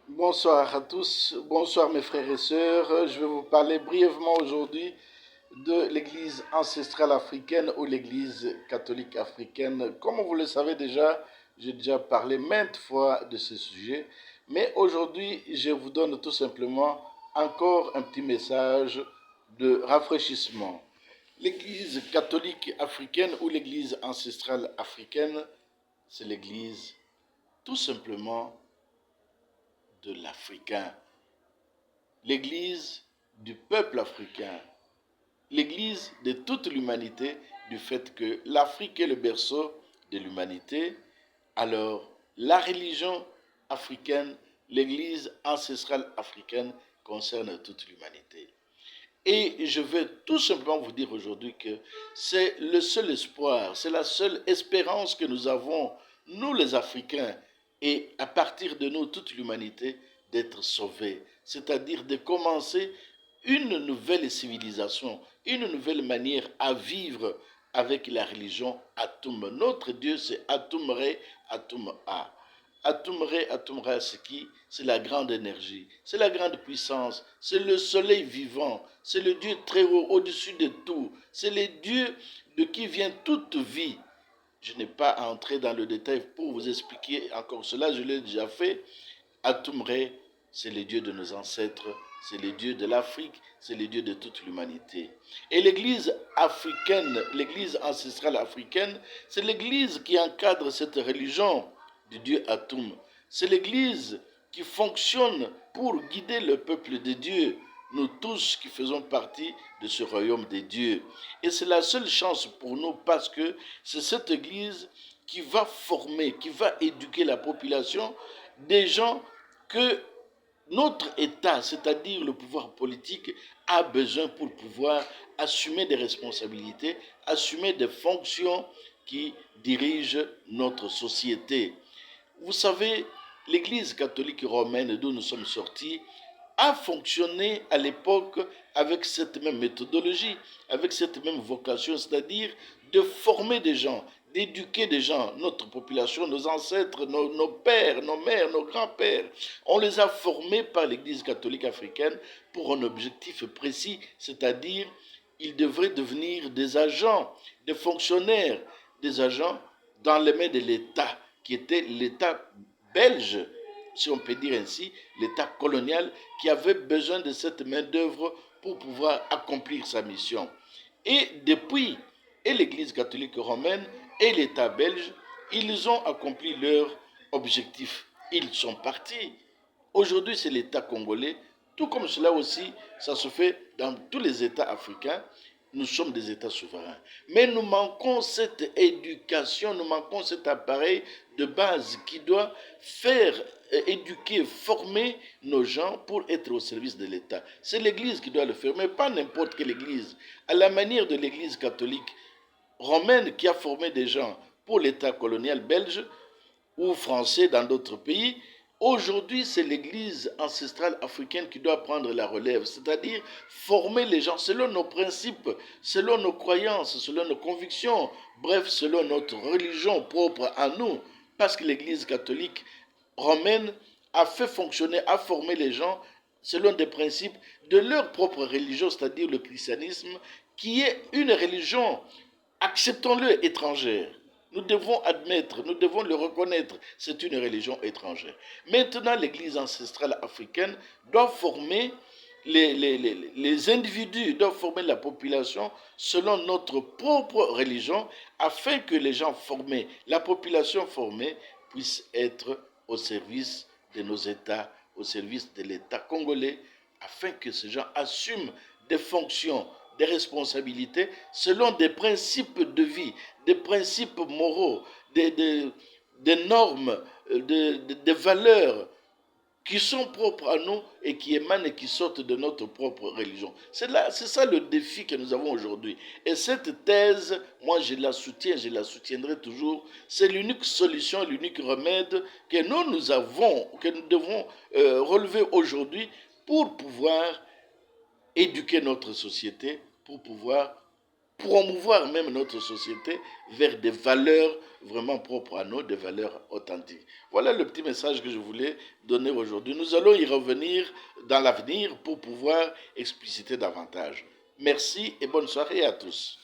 Bonsoir à tous, bonsoir mes frères et sœurs. Je vais vous parler brièvement aujourd'hui de l'Église ancestrale africaine ou l'Église catholique africaine. Comme vous le savez déjà, j'ai déjà parlé maintes fois de ce sujet, mais aujourd'hui je vous donne tout simplement encore un petit message de rafraîchissement. L'Église catholique africaine ou l'Église ancestrale africaine, c'est l'Église tout simplement de l'Africain, l'Église du peuple africain, l'Église de toute l'humanité, du fait que l'Afrique est le berceau de l'humanité. Alors la religion africaine, l'Église ancestrale africaine concerne toute l'humanité. Et je veux tout simplement vous dire aujourd'hui que c'est le seul espoir, c'est la seule espérance que nous avons, nous les Africains, et à partir de nous, toute l'humanité, d'être sauvée. C'est-à-dire de commencer une nouvelle civilisation, une nouvelle manière à vivre avec la religion Atum. Notre Dieu, c'est Atum Re, Atum A. Atumre, Atumra, c'est qui? C'est la grande énergie, c'est la grande puissance, c'est le soleil vivant, c'est le Dieu très haut, au-dessus de tout, c'est le Dieu de qui vient toute vie. Je n'ai pas à entrer dans le détail pour vous expliquer encore cela, je l'ai déjà fait. Atumre, c'est le Dieu de nos ancêtres, c'est le Dieu de l'Afrique, c'est le Dieu de toute l'humanité. Et l'Église africaine, l'Église ancestrale africaine, c'est l'Église qui encadre cette religion du Dieu Atum. C'est l'Église qui fonctionne pour guider le peuple de Dieu, nous tous qui faisons partie de ce royaume de Dieu. Et c'est la seule chance pour nous parce que c'est cette Église qui va former, qui va éduquer la population des gens que notre État, c'est-à-dire le pouvoir politique, a besoin pour pouvoir assumer des responsabilités, assumer des fonctions qui dirigent notre société. Vous savez, l'Église catholique romaine d'où nous sommes sortis a fonctionné à l'époque avec cette même méthodologie, avec cette même vocation, c'est-à-dire de former des gens, d'éduquer des gens, notre population, nos ancêtres, nos pères, nos mères, nos grands-pères. On les a formés par l'Église catholique africaine pour un objectif précis, c'est-à-dire ils devraient devenir des agents, des fonctionnaires, des agents dans les mains de l'État, qui était l'État belge, si on peut dire ainsi, l'État colonial qui avait besoin de cette main-d'œuvre pour pouvoir accomplir sa mission. Et depuis, et l'Église catholique romaine et l'État belge, ils ont accompli leur objectif. Ils sont partis. Aujourd'hui, c'est l'État congolais. Tout comme cela aussi, ça se fait dans tous les États africains. Nous sommes des États souverains. Mais nous manquons cette éducation, nous manquons cet appareil de base qui doit faire éduquer, former nos gens pour être au service de l'État. C'est l'Église qui doit le faire, mais pas n'importe quelle Église. À la manière de l'Église catholique romaine qui a formé des gens pour l'État colonial belge ou français dans d'autres pays. Aujourd'hui, c'est l'Église ancestrale africaine qui doit prendre la relève, c'est-à-dire former les gens selon nos principes, selon nos croyances, selon nos convictions, bref, selon notre religion propre à nous, parce que l'Église catholique romaine a fait fonctionner, a formé les gens selon des principes de leur propre religion, c'est-à-dire le christianisme, qui est une religion, acceptons-le, étrangère. Nous devons admettre, nous devons le reconnaître, c'est une religion étrangère. Maintenant, l'Église ancestrale africaine doit former les individus, doit former la population selon notre propre religion, afin que les gens formés, la population formée, puisse être au service de nos États, au service de l'État congolais, afin que ces gens assument des fonctions, des responsabilités selon des principes de vie, des principes moraux, des normes, des valeurs qui sont propres à nous et qui émanent et qui sortent de notre propre religion. C'est ça le défi que nous avons aujourd'hui. Et cette thèse, moi je la soutiens, je la soutiendrai toujours. C'est l'unique solution, l'unique remède que nous avons, que nous devons relever aujourd'hui pour pouvoir éduquer notre société, pour pouvoir promouvoir même notre société vers des valeurs vraiment propres à nous, des valeurs authentiques. Voilà le petit message que je voulais donner aujourd'hui. Nous allons y revenir dans l'avenir pour pouvoir expliciter davantage. Merci et bonne soirée à tous.